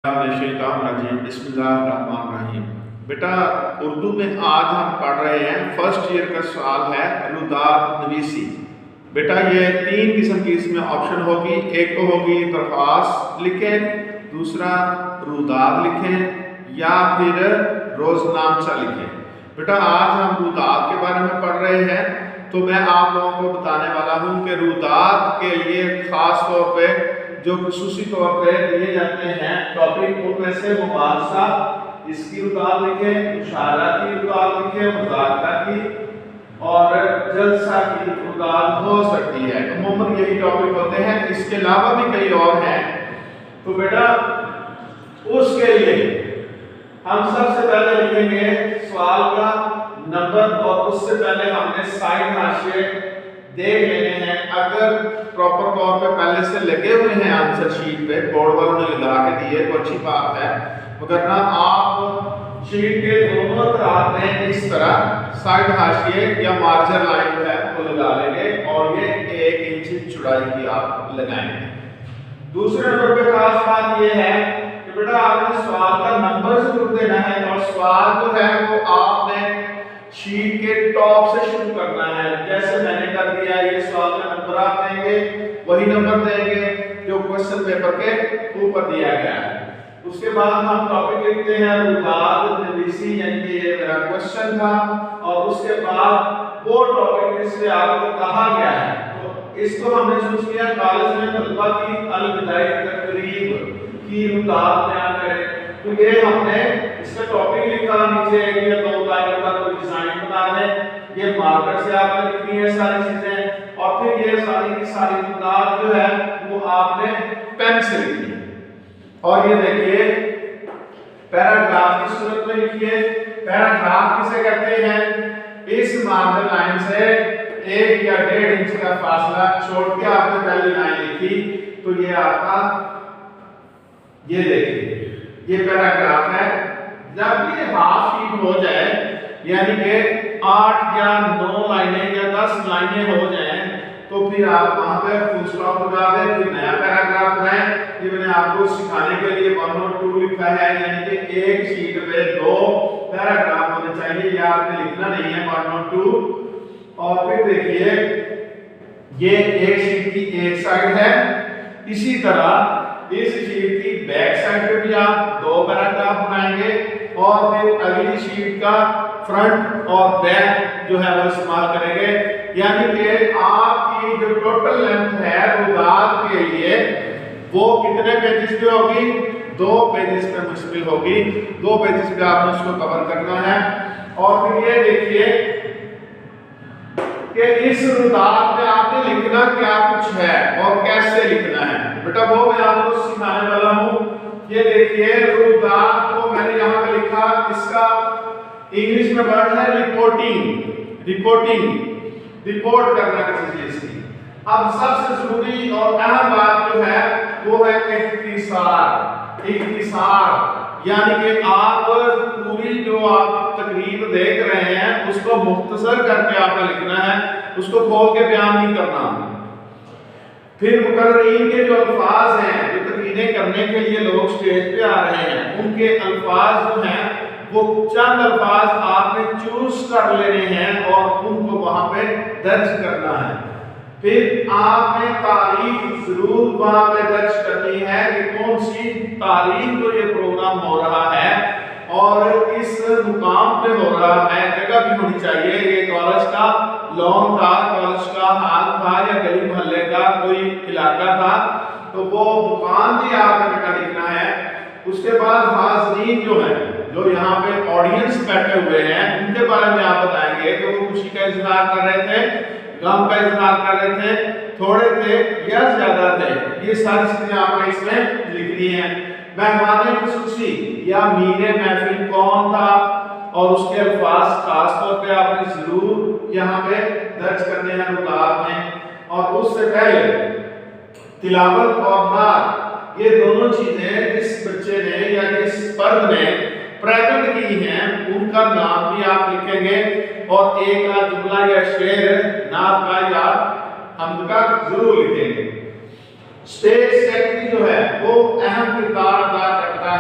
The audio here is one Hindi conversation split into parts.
बिस्मिल्लाहिर्रहमानिर्रहीम। बेटा उर्दू में आज हम पढ़ रहे हैं फर्स्ट ईयर का सवाल है रुदात नवीसी। बेटा ये तीन किस्म की इसमें ऑप्शन होगी। एक तो होगी दरख्वास्त लिखें, दूसरा रुदात लिखें या फिर रोजनामचा लिखें। बेटा आज हम रुदात के बारे में पढ़ रहे हैं, तो मैं आप लोगों को बताने वाला हूँ कि रुदात के लिए खास तौर पे जो खुसूसी तौर पे दिए जाते हैं टॉपिक, उनमें से मुबारसा इसकी रुदात लिखें, मुशारा की रुदात लिखें, मुज़ाकरा की और जलसा की रुदात हो सकती है। अमूमन यही टॉपिक होते हैं, इसके अलावा भी कई और हैं। तो बेटा उसके लिए हम सबसे पहले लिखेंगे सवाल का नंबर और उससे पहले हमने साइड हाशिए देख लेने हैं। अगर प्रॉपर तौर पे पहले से लगे हुए हैं आंसर शीट पे, बोर्ड वालों ने लगा के दिए तो अच्छी बात है, मगर ना आप शीट के दोनों तरफ में इस तरह साइड हाशिए या मार्जिन लाइन जो है वो लगा लेंगे और ये 1 इंच चौड़ाई की आप लगाएंगे। दूसरे नंबर पे खास बात ये है कि बेटा आपने सवाल का नंबर जरूर देना है और सवाल जो है वो आपने शीट के टॉप से शुरू करना है। जैसे मैंने कर दिया, ये सवाल का नंबर आप देंगे, वही नंबर देंगे जो क्वेश्चन पेपर के ऊपर दिया गया है। उसके बाद हम टॉपिक लिखते हैं रुदात नवीसी, यानी कि ये मेरा क्वेश्चन था, और उसके बाद वो टॉपिक जिससे आपको कहा गया है, तो इसको हमने चूज किया कॉलेज में तलबा की अल-बिदाई तकरीब की रुदात बयान करें। तो ये हमने इसका टॉपिक लिखा, नीचे एक या दो लाइन का कोई डिजाइन बना दें, ये मार्कर से आपने लिखनी है सारी चीजें, और फिर ये सारी की सारी रुदात जो है वो आपने पेन से लिखनी है। और ये देखिए पैराग्राफ की सूरत में लिखिए। पैराग्राफ किसे कहते हैं? इस मार्जिन लाइन से 1 या 1.5 इंच का फासला छोड़ के आपने पहली लाइन लिखी, तो ये आपका, ये देखिए ये पैराग्राफ है। जब ये हाफ शीट हो जाए, यानी कि 8 या 9 लाइनें या 10 लाइनें हो जाएं, तो फिर आप वहां पे फुल स्टॉप लगा दें, फिर नया पैराग्राफ बनाएं। ये मैंने आपको सिखाने के लिए 1 और 2 लिखा है, यानी कि एक शीट पे 2 पैराग्राफ होने चाहिए, ये आपने लिखना नहीं है 1 और 2। और फिर देखिए ये एक शीट की एक साइड है, इसी तरह इस शीट की बैक साइड पे भी आप 2 पैराग्राफ बनाएंगे, और फिर अगली शीट का फ्रंट और बैक जो है वो इस्तेमाल करेंगे। यानी कि आपकी जो टोटल लेंथ है रुदात के लिए वो कितने पेजेस पे होगी? 2 पेजेस पे मुश्किल होगी, 2 पेजेस पे आपने उसको कवर करना है। और फिर ये देखिए कि इस रुदात में आपने लिखना क्या कुछ है और कैसे लिखना है। बेटा वो मैं आपको सिखाने वाला हूँ। ये देखिए रुदात को मैंने यहाँ पे लिखा, इसका इंग्लिश में वर्ड है रिपोर्टिंग। रिपोर्ट करना किसी चीज की। अब सबसे जरूरी और अहम बात जो है वो है इख्तिसार। यानी कि आप पूरी जो आप तकरीर देख रहे हैं उसको मुख्तसर करके आपने लिखना है, उसको खोल के बयान नहीं करना। फिर मुकर्रीन के जो अल्फाज हैं, जो तकरीरें करने के लिए लोग स्टेज पे आ रहे हैं, उनके अल्फाज जो हैं वो चंद अल्फाज आपने चूज कर लेने हैं और उनको वहां पे दर्ज करना है। फिर आपने तारीख जरूर वहां पे दर्ज करनी है कि कौन सी तारीख को ये प्रोग्राम हो रहा है और किस मुकाम पे हो रहा है। जगह भी होनी चाहिए, ये कॉलेज का लॉन था, कॉलेज का हाल था या गली मोहल्ले का कोई इलाका था, तो वो मुकाम भी आपने बेटा लिखना है। उसके बाद हाज़रीन जो है, जो यहाँ पे ऑडियंस बैठे हुए हैं, उनके बारे में आप बताएंगे कि वो खुशी का इजहार कर रहे थे, गम का इजहार कर रहे थे, थोड़े थे या ज्यादा थे। ये सारी चीजें आपने इसमें लिखनी है। मेहमाने खुसूसी या मीरे महफिल कौन था और उसके अल्फाज खास तौर पे आपने जरूर यहाँ पे दर्ज करने हैं रुदात में। और उससे पहले तिलावत और नात, ये दोनों चीजें जिस बच्चे ने या जिस फर्द ने प्रेजेंट की हैं उनका नाम भी आप लिखेंगे, और एक आध जुमला या शेर नात का या हमद का जरूर लिखेंगे। स्टेज सेक्रेटरी जो है वो अहम किरदार अदा करता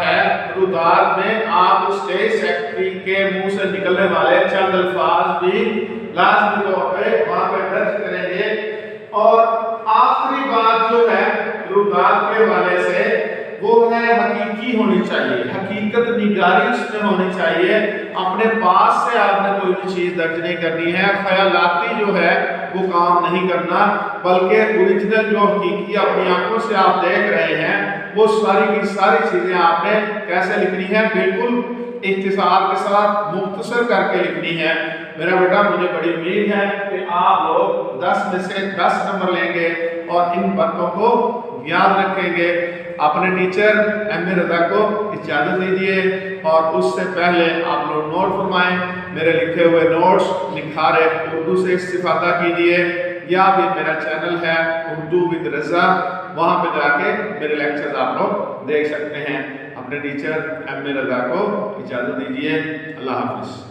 रुदात में आप स्टेज सेक्रेटरी के मुंह से निकलने वाले चंद अल्फाज भी लाजमी तौर पे वहां पे दर्ज करेंगे। और आखिरी बात जो है रुदात के हवाले से वो है हकीकी होनी चाहिए, हकीकत निगारी उसमें होनी चाहिए। अपने पास से आपने कोई भी चीज दर्ज नहीं करनी है, ख्यालाती जो है वो काम नहीं करना, बल्कि ओरिजिनल जो हकीकी अपनी आंखों से आप देख रहे हैं वो सारी की सारी चीजें आपने कैसे लिखनी है, बिल्कुल इख्तिसार के साथ मुख्तसर करके लिखनी है। मेरा बेटा मुझे बड़ी उम्मीद है कि आप लोग 10 में से 10 नंबर लेंगे और इन बातों को याद रखेंगे। अपने टीचर एम.ए. रज़ा को इजाज़त दीजिए और उससे पहले आप लोग नोट फरमाएं। मेरे लिखे हुए नोट्स निखारे उर्दू से इस्तिफादा कीजिए, या भी मेरा चैनल है उर्दू विद रज़ा, वहाँ पे जाके मेरे लेक्चर्स आप लोग देख सकते हैं। अपने टीचर एम.ए. रज़ा को इजाज़त दीजिए। अल्लाह हाफिज़।